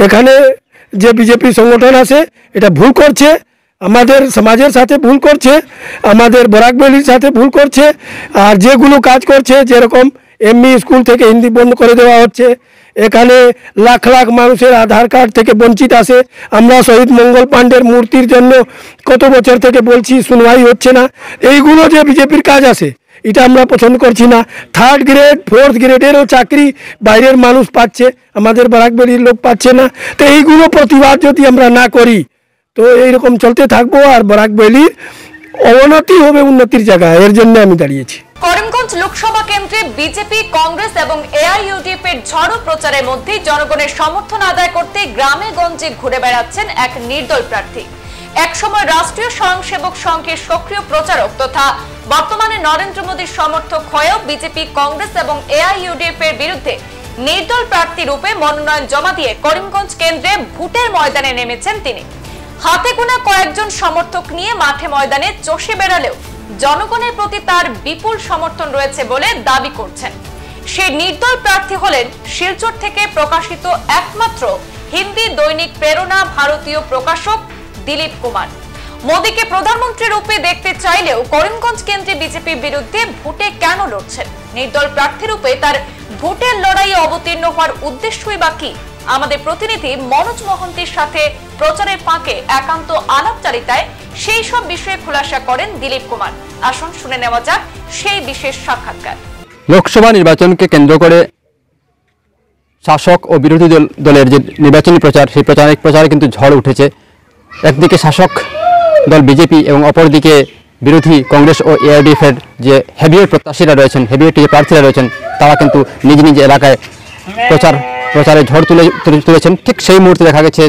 এখানে যে বিজেপি সংগঠন আছে এটা ভুল করছে, আমাদের সমাজের সাথে ভুল করছে, আমাদের বরাকবেলির সাথে ভুল করছে। আর যেগুলো কাজ করছে, যেরকম এমই স্কুল থেকে হিন্দি বন্ধ করে দেওয়া হচ্ছে, এখানে লাখ লাখ মানুষের আধার কার্ড থেকে বঞ্চিত আছে। আমরা শহীদ মঙ্গল পাণ্ডের মূর্তির জন্য কত বছর থেকে বলছি, শুনবাই হচ্ছে না। এইগুলো যে বিজেপির কাজ আছে এটা আমরা পছন্দ করছি না। 3rd গ্রেড 4th গ্রেডেরও চাকরি বাইরের মানুষ পাচ্ছে, আমাদের বরাকবেলির লোক পাচ্ছে না। তো এইগুলো প্রতিবাদ যদি আমরা না করি তো এইরকম চলতে থাকবো, আর বরাকবেলির অবনতি হবে উন্নতির জায়গায়। এর জন্য আমি দাঁড়িয়েছি। করিমগঞ্জ লোকসভা কেন্দ্রে বিজেপি, কংগ্রেস এবং এআইইউডিএফ এর ঝড়ো প্রচারের মধ্যে জনগণের সমর্থন আদায় করতে গ্রামে গঞ্জে ঘুরে বেড়াচ্ছেন এক নির্দল প্রার্থী। একসময় রাষ্ট্রীয় স্বয়ংসেবক সংঘের সক্রিয় প্রচারক তথা বর্তমানে নরেন্দ্র মোদীর সমর্থক হয়েও বিজেপি, কংগ্রেস এবং এআইইউডিএফ এর বিরুদ্ধে নির্দল প্রার্থী রূপে মনোনয়ন জমা দিয়ে করিমগঞ্জ কেন্দ্রে ভোটের ময়দানে নেমেছেন তিনি। হাতে গোনা কয়েকজন সমর্থক নিয়ে মাঠে ময়দানে চষে বেড়ালেও জনগণের প্রতি তার বিপুল সমর্থন রয়েছে বলে দাবি করছেন। সেই নির্দল প্রার্থী হলেন শিলচর থেকে প্রকাশিত একমাত্র হিন্দি দৈনিক প্রেরণা ভারতীয় প্রকাশক দিলীপ কুমার। মোদীকে প্রধানমন্ত্রী রূপে দেখতে চাইলেও করিমগঞ্জ কেন্দ্রে বিজেপির বিরুদ্ধে ভোটে কেন লড়ছেন? নির্দল প্রার্থী রূপে তার ভোটের লড়াইয়ে অবতীর্ণ হওয়ার উদ্দেশ্যই বা কি? আমাদের প্রতিনিধি মনোজ মহন্তির সাথে প্রচারের ফাঁকে একান্ত আলাপচারিতায় সেই সব বিষয়ে খুলাসা করেন দিলীপ কুমার। আসুন শুনে নেওয়া যাক সেই বিশেষ সাক্ষাৎকার। লোকসভা নির্বাচনকে কেন্দ্র করে শাসক ও বিরোধী দলের যে নির্বাচনী প্রচার, সেই প্রচারে কিন্তু ঝড় উঠেছে। একদিকে শাসক দল বিজেপি এবং অপরদিকে বিরোধী কংগ্রেস ও এআইইউডিএফ এর যে হেভিওয়েট প্রত্যাশীরা রয়েছেন, হেভিওয়েট যে প্রার্থীরা রয়েছেন, তারা কিন্তু নিজ নিজ এলাকায় প্রচারে ঝড় তুলেছেন। ঠিক সেই মুহূর্তে দেখা গেছে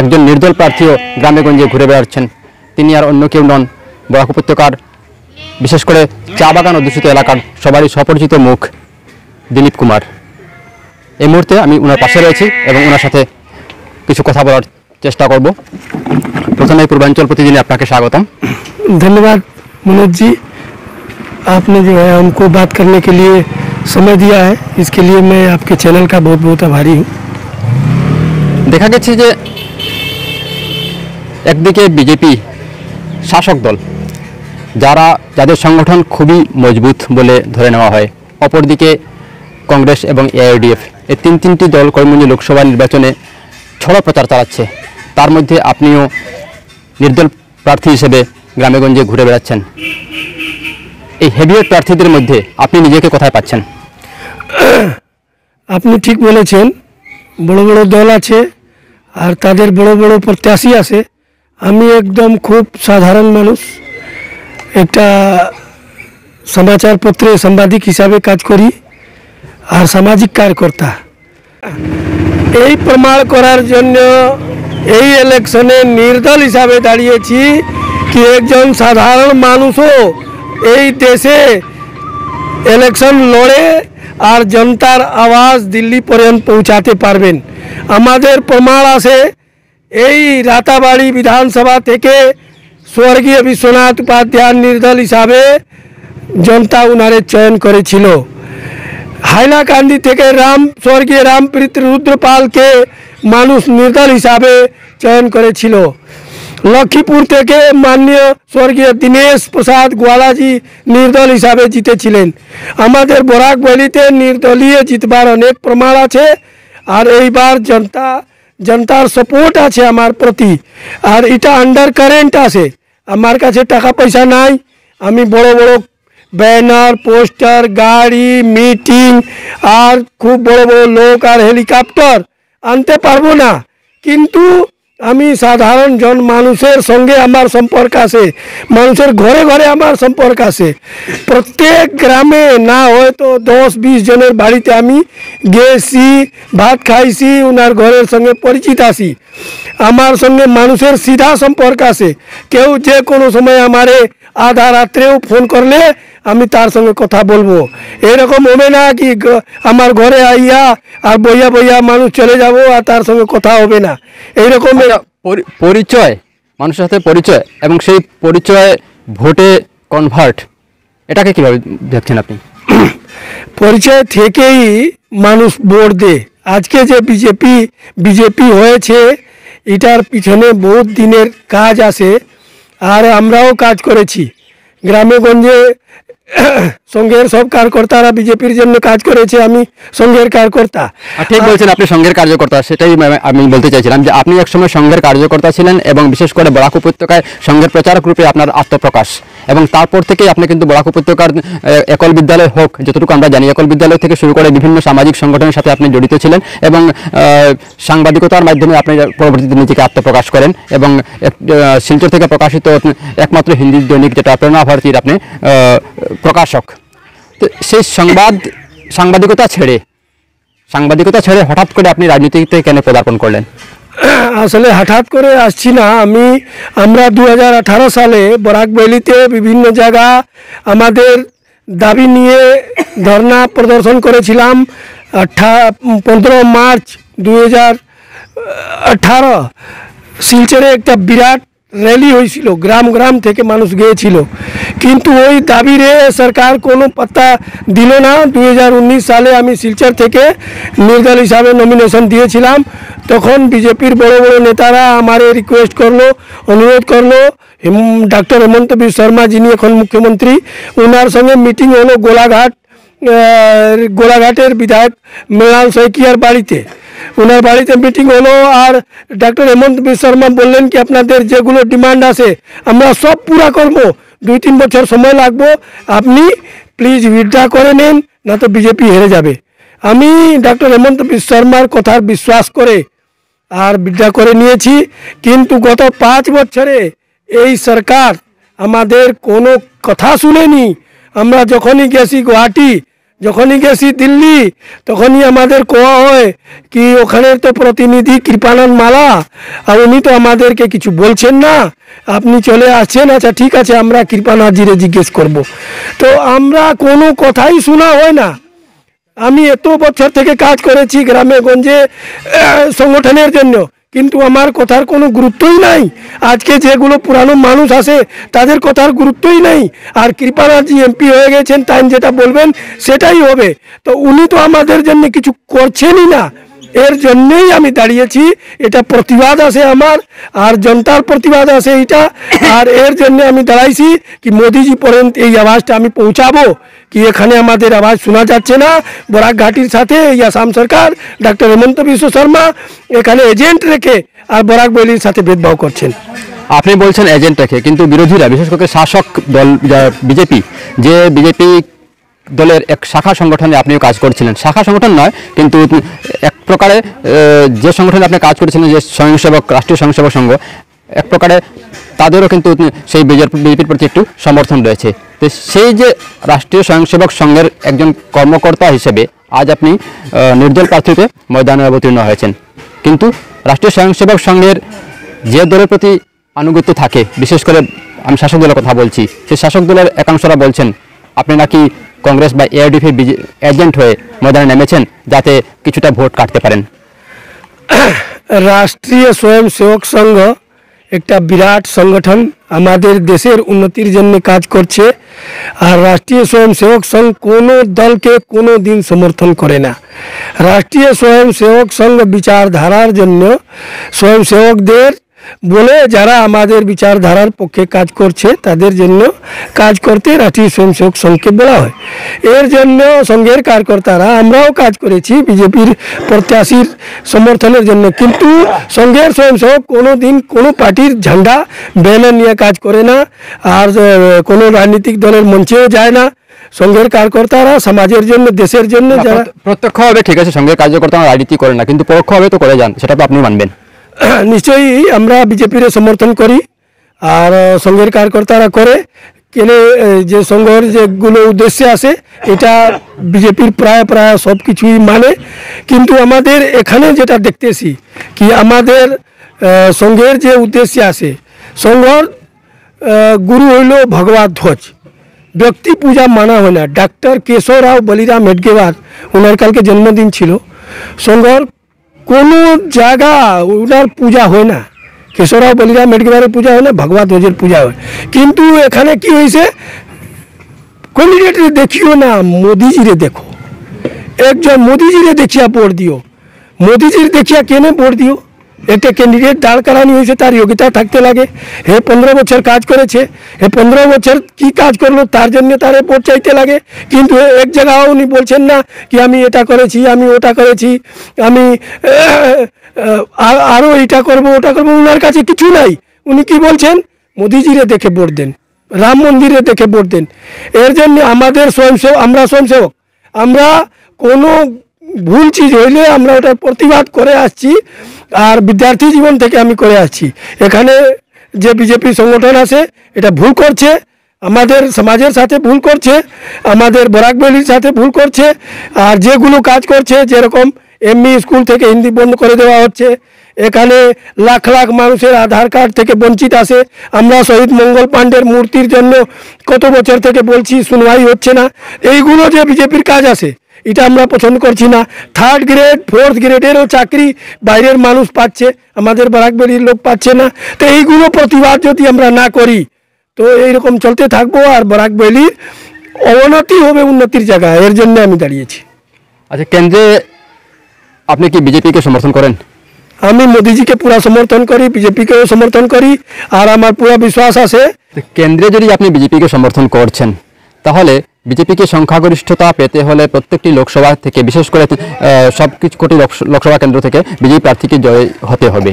একজন নির্দল প্রার্থীও গ্রামে গঞ্জে ঘুরে বেড়াচ্ছেন। তিনি আর অন্য কেউ নন, বরাক উপত্যকার বিশেষ করে চা বাগান অধ্যুষিত এলাকার সবারই সুপরিচিত মুখ দিলীপ কুমার। এই মুহূর্তে আমি ওনার পাশে রয়েছি এবং ওনার সাথে কিছু কথা বলার চেষ্টা করব। প্রথমে পূর্বাঞ্চল প্রতিদিনে আপনাকে স্বাগতম। धन्यवाद मनोज जी, आपने जो है हमको बात करने के लिए समय दिया है, इसके लिए मैं आपके चैनल का बहुत बहुत आभारी हूँ। দেখা গেছে যে একদিকে বিজেপি শাসক দল, যাদের সংগঠন খুবই মজবুত বলে ধরে নেওয়া হয়, অপরদিকে কংগ্রেস এবং এআইইউডিএফ, এই তিনটি দল করিমগঞ্জ লোকসভা নির্বাচনে ছড়া প্রচার চালাচ্ছে। তার মধ্যে আপনিও নির্দল প্রার্থী হিসেবে গ্রামেগঞ্জে ঘুরে বেড়াচ্ছেন। এই হেভিওয়েট প্রার্থীদের মধ্যে আপনি নিজেকে কোথায় পাচ্ছেন? আপনি ঠিক বলেছেন, বড় বড় দল আছে আর তাদের বড় বড় প্রত্যাশী আছে। আমি একদম খুব সাধারণ মানুষ, একটা সমাচার পত্রে সাংবাদিক হিসাবে কাজ করি আর সামাজিক কার্যকর্তা। এই প্রমাণ করার জন্য এই ইলেকশনে নির্দল হিসাবে দাঁড়িয়েছি কি একজন সাধারণ মানুষও এই দেশে ইলেকশন লড়ে আর জনতার আওয়াজ দিল্লি পর্যন্ত পৌঁছাতে পারবেন। আমাদের প্রমাণ আছে, এই রাতাবাড়ি বিধানসভা থেকে স্বর্গীয় বিশ্বনাথ উপাধ্যায় নির্দল হিসাবে জনতা উনারে চয়ন করেছিল। হাইলাকান্দি থেকে স্বর্গীয় রামপ্রীত রুদ্রপালকে মানুষ নির্দল হিসাবে চয়ন করেছিল। লক্ষ্মীপুর থেকে মাননীয় স্বর্গীয় দীনেশ প্রসাদ গোয়ালাজি নির্দল হিসাবে জিতেছিলেন। আমাদের বরাকবেলিতে নির্দলীয় জিতবার অনেক প্রমাণ আছে। আর এইবার জনতার সাপোর্ট আছে আমার প্রতি। আর এটা আন্ডার কারেন্ট আছে, আমার কাছে টাকা পয়সা নাই, আমি বড় বড় ব্যানার, পোস্টার, গাড়ি, মিটিং আর খুব বড় বড় লোক আর হেলিকপ্টার আনতে পারবো না, কিন্তু আমি সাধারণ মানুষের সঙ্গে আমার সম্পর্ক আছে, মানুষের ঘরে ঘরে আমার সম্পর্ক আছে। প্রত্যেক গ্রামে না হয়তো 10-20 জনের বাড়িতে আমি গেছি, ভাত খাইছি, ওনার ঘরের সঙ্গে পরিচিত আছি। আমার সঙ্গে মানুষের সিধা সম্পর্ক আছে। কেউ যে কোনো সময় আমারে আধা রাত্রেও ফোন করলে আমি তার সঙ্গে কথা বলবো। এরকম হবে না কি আমার ঘরে আইয়া আর বইয়া বইয়া মানুষ চলে যাব আর তার সঙ্গে কথা হবে না। এইরকম পরিচয়, মানুষের সাথে পরিচয় এবং সেই পরিচয় ভোটে কনভার্ট, এটাকে কিভাবে দেখছেন আপনি? পরিচয় থেকেই মানুষ ভোট দেয়। আজকে যে বিজেপি হয়েছে এটার পিছনে বহুত দিনের কাজ আছে, আর আমরাও কাজ করেছি গ্রামে গঞ্জে। সংঘের সব কার্যকর্তারা বিজেপির জন্য কাজ করেছে, আমি সংঘের কার্যকর্তা। ঠিক বলছেন, আপনি সংঘের কার্যকর্তা, সেটাই আমি বলতে চাইছিলাম যে আপনি একসময় সংঘের কার্যকর্তা ছিলেন এবং বিশেষ করে বরাক উপত্যকায় সংঘের প্রচারক রূপে আপনার আত্মপ্রকাশ, এবং তারপর থেকেই আপনি কিন্তু বরাক উপত্যকার একল বিদ্যালয় হোক, যতটুকু আমরা জানি একল বিদ্যালয় থেকে শুরু করে বিভিন্ন সামাজিক সংগঠনের সাথে আপনি জড়িত ছিলেন এবং সাংবাদিকতার মাধ্যমে আপনি পরবর্তীতে নিজেকে আত্মপ্রকাশ করেন এবং শিলচর থেকে প্রকাশিত একমাত্র হিন্দি দৈনিক যেটা প্রেরণা ভারতীর আপনি প্রকাশক। তো সেই সাংবাদিকতা ছেড়ে হঠাৎ করে আপনি রাজনীতিতে কেন পদার্পণ করলেন? আসলে হঠাৎ করে আসছি না, আমরা 2018 সালে বরাক ভ্যালিতে বিভিন্ন জায়গা আমাদের দাবি নিয়ে ধর্ণা প্রদর্শন করেছিলাম। 15 মার্চ 2018 শিলচরে একটা বিরাট র্যালি হয়েছিল, গ্রাম থেকে মানুষ গিয়েছিল, কিন্তু ওই দাবিরে সরকার কোনো পাত্তা দিল না। 2019 সালে আমি শিলচর থেকে নির্দল হিসাবে নমিনেশন দিয়েছিলাম, তখন বিজেপির বড় নেতারা আমারে রিকোয়েস্ট করলো, অনুরোধ করলো, ডক্টর হেমন্ত বিশ্ব শর্মা যিনি এখন মুখ্যমন্ত্রী, ওনার সঙ্গে মিটিং হলো গোলাঘাটের বিধায়ক মৃণাল শইকিয়ার বাড়িতে। ওনার বাড়িতে মিটিং হলো, আর ডক্টর হেমন্ত বিশ্ব শর্মা বললেন কি আপনাদের যেগুলো ডিমান্ড আছে আমরা সব পুরা করব, 2-3 বছর সময় লাগবে, আপনি প্লিজ উইথড্র করে নেন, না তো বিজেপি হেরে যাবে। আমি ডক্টর হেমন্ত বিশ্ব শর্মার কথার বিশ্বাস করে আর উইথড্র করে নিয়েছি, কিন্তু গত 5 বছরে এই সরকার আমাদের কোনো কথা শুনেনি। আমরা যখনই গেছি গুয়াহাটি, যখনই গেছি দিল্লি, তখনই আমাদের কোয়া হয় কি ওখানের তো প্রতিনিধি কৃপানন্দ মালা, আর উনি তো আমাদেরকে কিছু বলছেন না, আপনি চলে আসছেন, আচ্ছা ঠিক আছে আমরা কৃপানাথজিরে জিজ্ঞেস করব। তো আমরা কোনো কথাই শোনা হয় না। আমি এত বছর থেকে কাজ করেছি গ্রামে গঞ্জে সংগঠনের জন্য, কিন্তু আমার কথার কোনো গুরুত্বই নাই। আজকে যেগুলো পুরানো মানুষ আছে তাদের কথার গুরুত্বই নেই, আর কৃপানাথজি এমপি হয়ে গেছেন, তাই যেটা বলবেন সেটাই হবে। তো উনি তো আমাদের জন্য কিছু করছেনই না, এর জন্যই আমি দাঁড়িয়েছি। এটা প্রতিবাদ আছে আমার, আর জনতার প্রতিবাদ আছে এইটা, আর এর জন্য আমি দাঁড়াইছি কি মোদিজি পর্যন্ত এই আওয়াজটা আমি পৌঁছাবো কি এখানে আমাদের আওয়াজ শোনা যাচ্ছে না। বরাক ঘাটির সাথে এই আসাম সরকার ডক্টর হেমন্ত বিশ্ব শর্মা এখানে এজেন্ট রেখে আর বরাক ভ্যালির সাথে ভেদভাব করছেন। আপনি বলছেন এজেন্ট রেখে, কিন্তু বিরোধীরা বিশেষ করে শাসক দল বিজেপি দলের এক শাখা সংগঠনে আপনিও কাজ করছিলেন, শাখা সংগঠন নয় কিন্তু এক প্রকারে যে সংগঠনে আপনি কাজ করেছিলেন, যে স্বয়ংসেবক রাষ্ট্রীয় স্বয়ংসেবক সংঘ, এক প্রকারে তাদেরও কিন্তু সেই বিজেপির প্রতি একটু সমর্থন রয়েছে। তো সেই যে রাষ্ট্রীয় স্বয়ংসেবক সংঘের একজন কর্মকর্তা হিসেবে আজ আপনি নির্দল প্রার্থীতে ময়দানে অবতীর্ণ হয়েছেন, কিন্তু রাষ্ট্রীয় স্বয়ংসেবক সংঘের যে দলের প্রতি আনুগত্য থাকে, বিশেষ করে আমি শাসক দলের কথা বলছি, সেই শাসক দলের একাংশরা বলছেন আপনি নাকি কংগ্রেস বা এআইডিএফের এজেন্ট হয়ে ময়দানে নেমেছেন যাতে কিছুটা ভোট কাটতে পারেন। রাষ্ট্রীয় স্বয়ংসেবক সংঘ একটা বিরাট সংগঠন, আমাদের দেশের উন্নতির জন্য কাজ করছে, আর রাষ্ট্রীয় স্বয়ংসেবক সংঘ কোনো দলকে কোনো দিন সমর্থন করে না। রাষ্ট্রীয় স্বয়ংসেবক সংঘ বিচারধারার জন্য স্বয়ংসেবকদের বলে যারা আমাদের বিচারধারার পক্ষে কাজ করছে তাদের জন্য কাজ করতে রাষ্ট্রীয় স্বয়ংসেবক সংঘকে বলা হয়। এর জন্য সংঘের কার্যকর্তারা আমরাও কাজ করেছি বিজেপির প্রত্যাশীর সমর্থনের জন্য, কিন্তু সংঘের স্বয়ংসেবক কোনো দিন কোনো পার্টির ঝান্ডা ব্যানার নিয়ে কাজ করে না, আর কোনো রাজনৈতিক দলের মঞ্চেও যায় না। সংঘের কার্যকর্তারা সমাজের জন্য, দেশের জন্য যারা প্রত্যক্ষভাবে ঠিক আছে সংঘের কার্যকর্তারা রাজনীতি করে না, কিন্তু পরোক্ষভাবে তো করে যান, সেটা তো আপনি মানবেন। নিশ্চয়ই আমরা বিজেপির সমর্থন করি, আর সংঘের কার্যকর্তারা করে কেন, যে সংঘের যেগুলো উদ্দেশ্য আছে এটা বিজেপির প্রায় সব কিছুই মানে, কিন্তু আমাদের এখানে যেটা দেখতেছি কি আমাদের সংঘের যে উদ্দেশ্য আছে, সংঘর গুরু হইল ভগবত ধ্বজ, ব্যক্তি পূজা মানা হয় না। ডাক্তার কেশবরাও বলিরাম হেডগেওয়ার ওনার কালকে জন্মদিন ছিল, সংঘর কোনো জায়গা ওনার পূজা হয় না, কেশবরাও বলিরাম হেডগেওয়ারের পূজা হয় না, ভগবত ধ্বজের পূজা হয়। কিন্তু এখানে কি হয়েছে, ক্যান্ডিডেট দেখিও না, মোদিজিরে দেখো, একজন মোদিজিরে দেখিয়া ভোট দিও। মোদিজির দেখিয়া কেনে ভোট দিও। একটা ক্যান্ডিডেট দাঁড় করানি হয়েছে, তার যোগ্যতা থাকতে লাগে। হে 15 বছর কাজ করেছে, হে 15 বছর কি কাজ করলো তার জন্য তারে ভোট চাইতে লাগে। কিন্তু এক জায়গাও উনি বলছেন না কি আমি এটা করেছি, আমি ওটা করেছি, আমি আরও এটা করবো ওটা করবো। ওনার কাছে কিছু নাই। উনি কি বলছেন, মোদিজিরে দেখে ভোট দেন, রাম মন্দিরে দেখে ভোট দেন। এর জন্য আমাদের আমরা স্বয়ংসেবক, আমরা কোনো ভুল চিজ হইলে আমরা ওটার প্রতিবাদ করে আসছি। আর বিদ্যার্থী জীবন থেকে আমি করে আসছি। এখানে যে বিজেপি সংগঠন আছে এটা ভুল করছে, আমাদের সমাজের সাথে ভুল করছে, আমাদের বরাকবেলির সাথে ভুল করছে। আর যেগুলো কাজ করছে, যেরকম এমই স্কুল থেকে হিন্দি বন্ধ করে দেওয়া হচ্ছে, এখানে লাখ লাখ মানুষের আধার কার্ড থেকে বঞ্চিত আছে। আমরা শহীদ মঙ্গল পাণ্ডের মূর্তির জন্য কত বছর থেকে বলছি, শুনবাই হচ্ছে না। এইগুলো যে বিজেপির কাজ আছে এটা আমরা পছন্দ করছি না। 3rd গ্রেড 4th গ্রেডেরও চাকরি বাইরের মানুষ পাচ্ছে, আমাদের বরাকবেলির লোক পাচ্ছে না। তো এইগুলো প্রতিবাদ যদি আমরা না করি তো এইরকম চলতে থাকবো, আর বরাকবেলির অবনতি হবে উন্নতির জায়গায়। এর জন্য আমি দাঁড়িয়েছি। আচ্ছা, কেন্দ্রে আপনি কি বিজেপিকে সমর্থন করেন? আমি মোদিজিকে পুরা সমর্থন করি, বিজেপিকেও সমর্থন করি, আর আমার পুরা বিশ্বাস আছে। কেন্দ্রে যদি আপনি বিজেপিকে সমর্থন করছেন, তাহলে বিজেপিকে সংখ্যাগরিষ্ঠতা পেতে হলে প্রত্যেকটি লোকসভা থেকে, বিশেষ করে সব কিছু কোটি লোকসভা কেন্দ্র থেকে বিজেপি প্রার্থীকে জয় হতে হবে।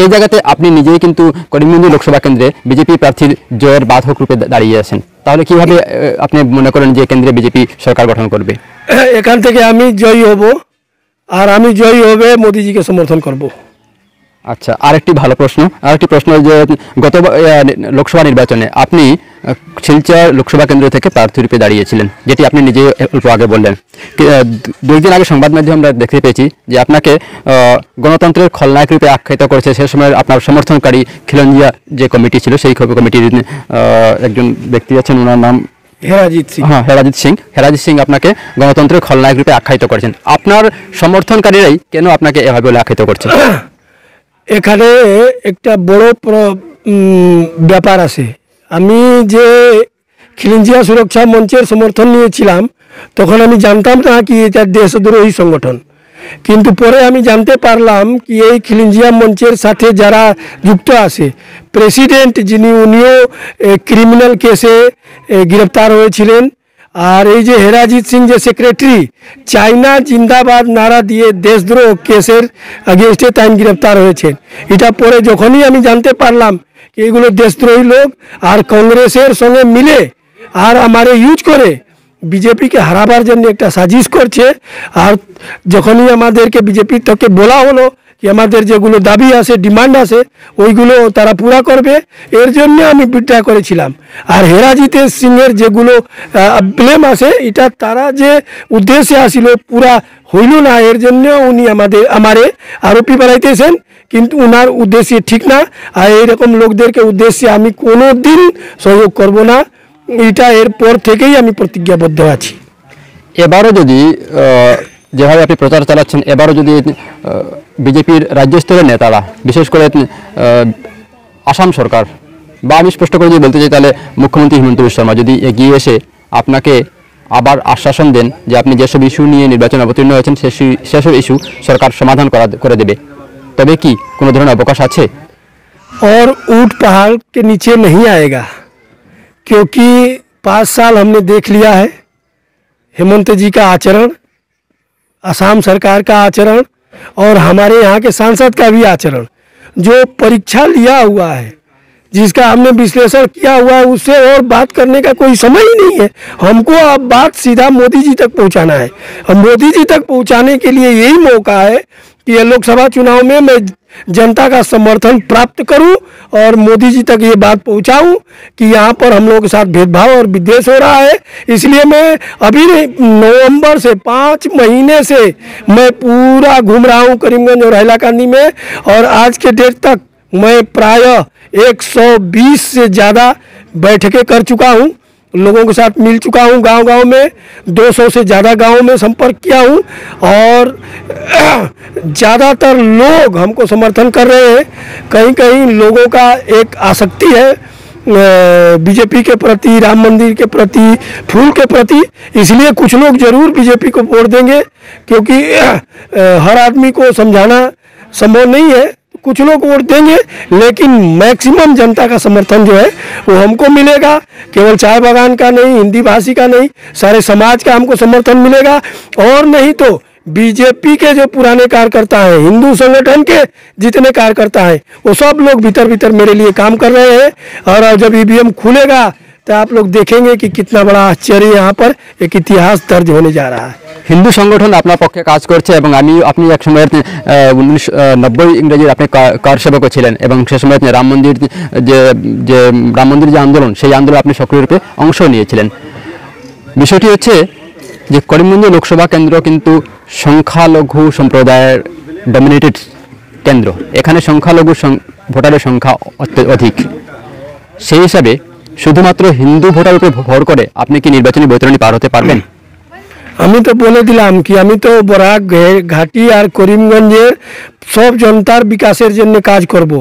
এই জায়গাতে আপনি নিজেই কিন্তু করিমগঞ্জ লোকসভা কেন্দ্রে বিজেপি প্রার্থীর জয়ের বাধক রূপে দাঁড়িয়ে আছেন। তাহলে কিভাবে আপনি মনে করেন যে কেন্দ্রে বিজেপি সরকার গঠন করবে? এখান থেকে আমি জয়ী হব, আর আমি জয়ী হবে মোদিজিকে সমর্থন করব। আচ্ছা, আরেকটি প্রশ্ন যে গত লোকসভা নির্বাচনে আপনি শিলচর লোকসভা কেন্দ্র থেকে প্রার্থী রূপে দাঁড়িয়েছিলেন, যেটি আপনি নিজে অল্প আগে বললেন। 2 দিন আগে সংবাদ মাধ্যমে আমরা দেখতে পেয়েছি যে আপনাকে গণতন্ত্রের খলনায়ক রূপে আখ্যায়িত করেছে সে সময় আপনার সমর্থনকারী খিলঞ্জিয়া যে কমিটি ছিল, সেই কমিটির একজন ব্যক্তি আছেন, ওনার নাম হেরাজিৎ সিং। হ্যাঁ, হেরাজিৎ সিং আপনাকে গণতন্ত্রের খলনায়ক রূপে আখ্যায়িত করেছেন। আপনার সমর্থনকারীরাই কেন আপনাকে এভাবে আখ্যায়িত করছে? এখানে একটা বড় ব্যাপার আছে। আমি যে খিলঞ্জিয়া সুরক্ষা মঞ্চের সমর্থন নিয়েছিলাম তখন আমি জানতাম না কি এটা দেশদ্রোহী সংগঠন, কিন্তু পরে আমি জানতে পারলাম কি এই খিলঞ্জিয়া মঞ্চের সাথে যারা যুক্ত আছে, প্রেসিডেন্ট যিনি উনিও ক্রিমিনাল কেসে গ্রেপ্তার হয়েছিলেন। আর এই যে হেরাজিৎ সিং যে সেক্রেটারি, চাইনা জিন্দাবাদ নারা দিয়ে দেশদ্রোহ কেসের আগেস্টে তাই গ্রেপ্তার হয়েছেন। এটা পরে যখনই আমি জানতে পারলাম কি এগুলো দেশদ্রোহী লোক আর কংগ্রেসের সঙ্গে মিলে আর আমারে ইউজ করে বিজেপিকে হারাবার জন্য একটা সাজিশ করছে। আর যখনই আমাদেরকে বিজেপির থেকে বলা হলো কি আমাদের যেগুলো দাবি আছে, ডিমান্ড আছে, ওইগুলো তারা পুরা করবে, এর জন্য আমি বিট্রা করেছিলাম। আর হেরাজিৎ সিংয়ের যেগুলো ব্লেম আছে, এটা তারা যে উদ্দেশ্যে আসিল পুরা হইল না, এর জন্য উনি আমারে আরোপি বানাইতেছেন, কিন্তু উনার উদ্দেশ্যে ঠিক না। আর এইরকম লোকদেরকে উদ্দেশ্যে আমি কোনো দিন সহযোগ করব না, এটা এরপর থেকেই আমি প্রতিজ্ঞাবদ্ধ আছি। এবারও যদি যেভাবে আপনি প্রচার চালাচ্ছেন, এবারও যদি বিজেপির রাজ্য স্তরের নেতারা, বিশেষ করে আসাম সরকার, বা আমি স্পষ্ট করে যদি বলতে চাই তাহলে মুখ্যমন্ত্রী হিমন্ত বিশ্ব শর্মা যদি এগিয়ে এসে আপনাকে আবার আশ্বাসন দেন যে আপনি যেসব ইস্যু নিয়ে নির্বাচনে অবতীর্ণ হয়েছেন সেসব ইস্যু সরকার সমাধান করে দেবে, তবে কি কোনো ধরনের অবকাশ আছে? और ऊंट पहाड़ के नीचे नहीं आएगा, क्योंकि 5 साल हमने देख लिया है हेमंत जी का आचरण, असम सरकार का आचरण और हमारे यहाँ के सांसद का भी आचरण। जो परीक्षा लिया हुआ है, जिसका हमने विश्लेषण किया हुआ है, उससे और बात करने का कोई समय ही नहीं है। हमको अब बात सीधा मोदी जी तक पहुँचाना है। अब मोदी जी तक पहुँचाने के लिए यही मौका है कि ये लोकसभा चुनाव में मैं जनता का समर्थन प्राप्त करूं और मोदी जी तक ये बात पहुंचाऊं कि यहाँ पर हम लोगों के साथ भेदभाव और विद्वेष हो रहा है। इसलिए मैं अभी नवंबर से 5 महीने से मैं पूरा घूम रहा हूँ करीमगंज और हैलाकांडी में, और आज के डेट तक मैं प्राय 120 से ज़्यादा बैठकें कर चुका हूँ, लोगों के साथ मिल चुका हूँ, गांव-गांव में 200 से ज़्यादा गांवों में संपर्क किया हूँ, और ज़्यादातर लोग हमको समर्थन कर रहे हैं। कहीं कहीं लोगों का एक आसक्ति है बीजेपी के प्रति, राम मंदिर के प्रति, फूल के प्रति, इसलिए कुछ लोग जरूर बीजेपी को वोट देंगे, क्योंकि हर आदमी को समझाना संभव नहीं है। कुछ लोग वोट देंगे, लेकिन मैक्सिमम जनता का समर्थन जो है वो हमको मिलेगा। केवल चाय बागान का नहीं, हिंदी भाषी का नहीं, सारे समाज का हमको समर्थन मिलेगा। और नहीं तो बीजेपी के जो पुराने कार्यकर्ता हैं, हिंदू संगठन के जितने कार्यकर्ता हैं, वो सब लोग भीतर भीतर मेरे लिए काम कर रहे हैं। और जब ईवीएम खुलेगा तो आप लोग देखेंगे कि कितना बड़ा आश्चर्य यहाँ पर एक इतिहास दर्ज होने जा रहा है। হিন্দু সংগঠন আপনার পক্ষে কাজ করছে এবং আপনি এক সময় 1990 ইংরেজির আপনি কার সেবকও ছিলেন এবং সে সময় রাম মন্দির যে রাম মন্দির যে আন্দোলন, সেই আন্দোলনে আপনি সক্রিয়রূপে অংশ নিয়েছিলেন। বিষয়টি হচ্ছে যে করিমগঞ্জ লোকসভা কেন্দ্র কিন্তু সংখ্যালঘু সম্প্রদায়ের ডমিনেটেড কেন্দ্র। এখানে সংখ্যালঘু ভোটারের সংখ্যা অধিক। সেই হিসাবে শুধুমাত্র হিন্দু ভোটার উপরে ভর করে আপনি কি নির্বাচনী বৈতরণী পার হতে পারবেন? আমি তো বলে দিলাম কি আমি তো বরাক ঘাটি আর করিমগঞ্জের সব জনতার বিকাশের জন্য কাজ করব।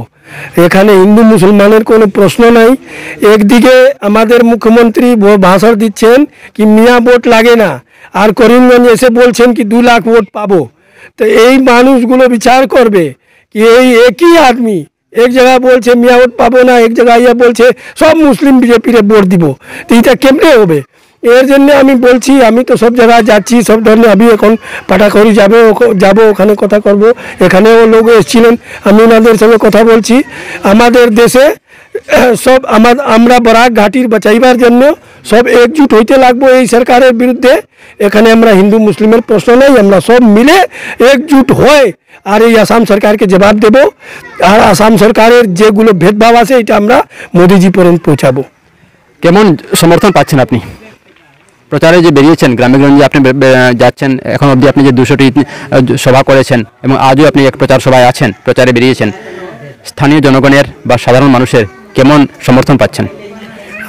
এখানে হিন্দু মুসলমানের কোনো প্রশ্ন নাই। একদিকে আমাদের মুখ্যমন্ত্রী ভাষণ দিচ্ছেন কি মিয়া ভোট লাগে না, আর করিমগঞ্জ এসে বলছেন কি 2 লাখ ভোট পাবো। তো এই মানুষগুলো বিচার করবে কি এই একই আদমি এক জায়গায় বলছে মিয়া ভোট পাবো না, এক জায়গায় ইয়া বলছে সব মুসলিম বিজেপিরে ভোট দিব। তো এটা কেমনে হবে? এর জন্য আমি বলছি, আমি তো সব জায়গায় যাচ্ছি, সব ধরনের আমি এখন পাটাখড়ি যাব, ওখানে কথা করব। এখানেও লোক এসেছিলেন, আমি ওনাদের সঙ্গে কথা বলছি। আমাদের দেশে সব আমরা বরাক ঘাটির বাঁচাইবার জন্য সব একজুট হইতে লাগবো এই সরকারের বিরুদ্ধে। এখানে আমরা হিন্দু মুসলিমের প্রশ্ন নেই, আমরা সব মিলে একজুট হয়ে আর এই আসাম সরকারকে জবাব দেব। আর আসাম সরকারের যেগুলো ভেদভাব আছে এটা আমরা মোদিজি পর্যন্ত পৌঁছাবো। কেমন সমর্থন পাচ্ছেন আপনি? প্রচারে যে বেরিয়েছেন, গ্রামে গঞ্জে আপনি যাচ্ছেন, এখন অবধি আপনি যে 200টি সভা করেছেন এবং আজও আপনি এক প্রচার সভায় আছেন, প্রচারে বেরিয়েছেন, স্থানীয় জনগণের বা সাধারণ মানুষের কেমন সমর্থন পাচ্ছেন?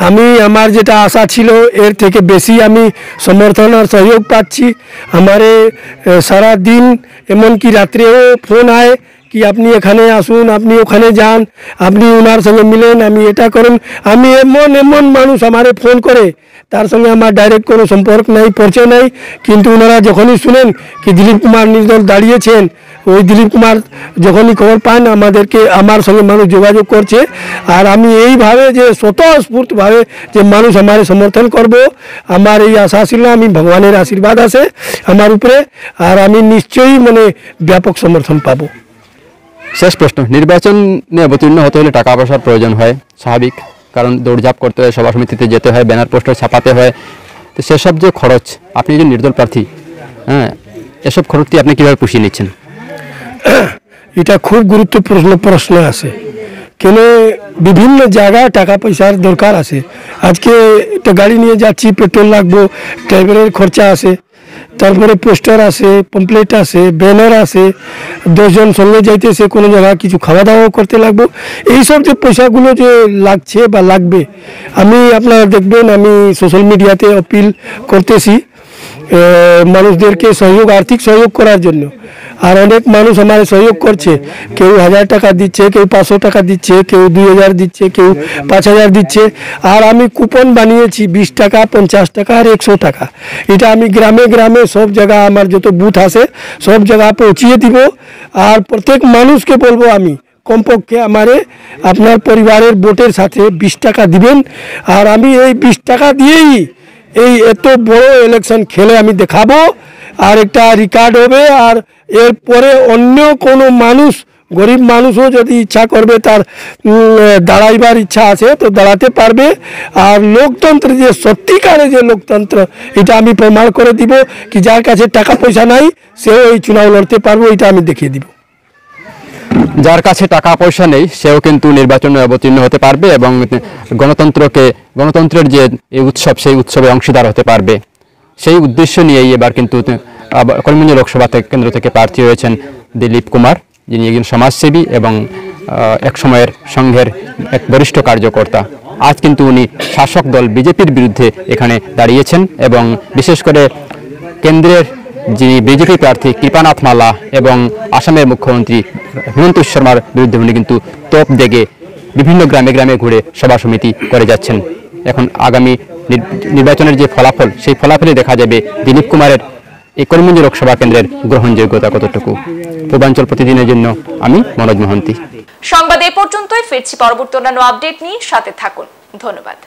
আমি আমার যেটা আশা ছিল এর থেকে বেশি আমি সমর্থন আর সহযোগ পাচ্ছি। আমারে সারা দিন এমনকি রাত্রেও ফোন আয় কি আপনি এখানে আসুন, আপনি ওখানে যান, আপনি ওনার সঙ্গে মিলেন, আমি এটা করুন। আমি এমন মানুষ আমারে ফোন করে, তার সঙ্গে আমার ডাইরেক্ট কোনো সম্পর্ক নাই, পরিচয় নাই, কিন্তু ওনারা যখনই শুনেন কি দিলীপ কুমার নির্দল দাঁড়িয়েছেন, ওই দিলীপ কুমার যখনই খবর পান আমার সঙ্গে মানুষ যোগাযোগ করছে। আর আমি এইভাবে যে স্বতঃস্ফূর্তভাবে যে মানুষ আমার সমর্থন করব, আমার এই আশা ছিল, আমি ভগবানের আশীর্বাদ আছে আমার উপরে, আর আমি নিশ্চয়ই ব্যাপক সমর্থন পাবো। শেষ প্রশ্ন, নির্বাচনে অবতীর্ণ হতে হলে টাকা পয়সার প্রয়োজন হয়, স্বাভাবিক, কারণ দৌড়ঝাঁপ করতে হয়, সভা সমিতিতে যেতে হয়, ব্যানার পোস্টার ছাপাতে হয়। তো সেসব যে খরচ, আপনি যে নির্দল প্রার্থী, হ্যাঁ, এসব খরচটি আপনি কীভাবে পুষিয়ে নিচ্ছেন? এটা খুব গুরুত্বপূর্ণ প্রশ্ন আছে, কেন বিভিন্ন জায়গায় টাকা পয়সার দরকার আছে। আজকে একটা গাড়ি নিয়ে যাচ্ছি, পেট্রোল লাগবো, ড্রাইভারের খরচা আছে, তারপরে পোস্টার আছে, পম্পলেট আছে, ব্যানার আছে, 10 জন সঙ্গে যাইতেছে, কোনো জায়গায় কিছু খাওয়া দাওয়া করতে লাগবো। এইসব যে পয়সাগুলো যে লাগছে বা লাগবে, আমি আপনারা দেখবেন আমি সোশ্যাল মিডিয়াতে আপিল করতেছি মানুষদেরকে সহযোগ, আর্থিক সহযোগ করার জন্য। আর অনেক মানুষ আমার সহযোগ করছে, কেউ 1000 টাকা দিচ্ছে, কেউ 500 টাকা দিচ্ছে, কেউ 2000 দিচ্ছে, কেউ 5000 দিচ্ছে। আর আমি কুপন বানিয়েছি 20 টাকা, 50 টাকা আর 100 টাকা। এটা আমি গ্রামে গ্রামে সব জায়গা আমার যত বুথ আছে সব জায়গা পৌঁছিয়ে দিব। আর প্রত্যেক মানুষকে বলবো আমি কমপক্ষে আমারে আপনার পরিবারের ভোটের সাথে 20 টাকা দিবেন। আর আমি এই 20 টাকা দিয়েই এই এত বড় ইলেকশন খেলে আমি দেখাবো, আর একটা রেকর্ড হবে। আর এরপরে অন্য কোনো মানুষ, গরিব মানুষও যদি ইচ্ছা করবে, তার দাঁড়াইবার ইচ্ছা আছে তো দাঁড়াতে পারবে। আর লোকতন্ত্র যে সত্যিকারে যে লোকতন্ত্র, এটা আমি প্রমাণ করে দিব কি যার কাছে টাকা পয়সা নাই সেও এই চুনাव লড়তে পারবো, এটা আমি দেখিয়ে দিব। যার কাছে টাকা পয়সা নেই সেও কিন্তু নির্বাচনে অবতীর্ণ হতে পারবে এবং গণতন্ত্রের যে এই উৎসব, সেই উৎসবে অংশীদার হতে পারবে। সেই উদ্দেশ্য নিয়েই এবার কিন্তু করিমগঞ্জ লোকসভা কেন্দ্র থেকে প্রার্থী হয়েছেন দিলীপ কুমার, যিনি একজন সমাজসেবী এবং এক সময়ের সংঘের এক বরিষ্ঠ কার্যকর্তা। আজ কিন্তু উনি শাসক দল বিজেপির বিরুদ্ধে এখানে দাঁড়িয়েছেন এবং বিশেষ করে কেন্দ্রের যিনি বিজেপি প্রার্থী কৃপানাথ মাল্লা এবং আসামের মুখ্যমন্ত্রী হিমন্ত বিশ্ব শর্মার বিরুদ্ধে উনি কিন্তু তোপ দেগে বিভিন্ন গ্রামে গ্রামে ঘুরে সভা সমিতি করে যাচ্ছেন। এখন আগামী নির্বাচনের যে ফলাফল, সেই ফলাফলে দেখা যাবে দিলীপ কুমারের এই করিমগঞ্জ লোকসভা কেন্দ্রের গ্রহণযোগ্যতা কতটুকু। পূর্বাঞ্চল প্রতিদিনের জন্য আমি মনোজ মহন্তি। সংবাদ এ পর্যন্তই, ফিরছি পরবর্তী অন্যান্য আপডেট নিয়ে, সাথে থাকুন। ধন্যবাদ।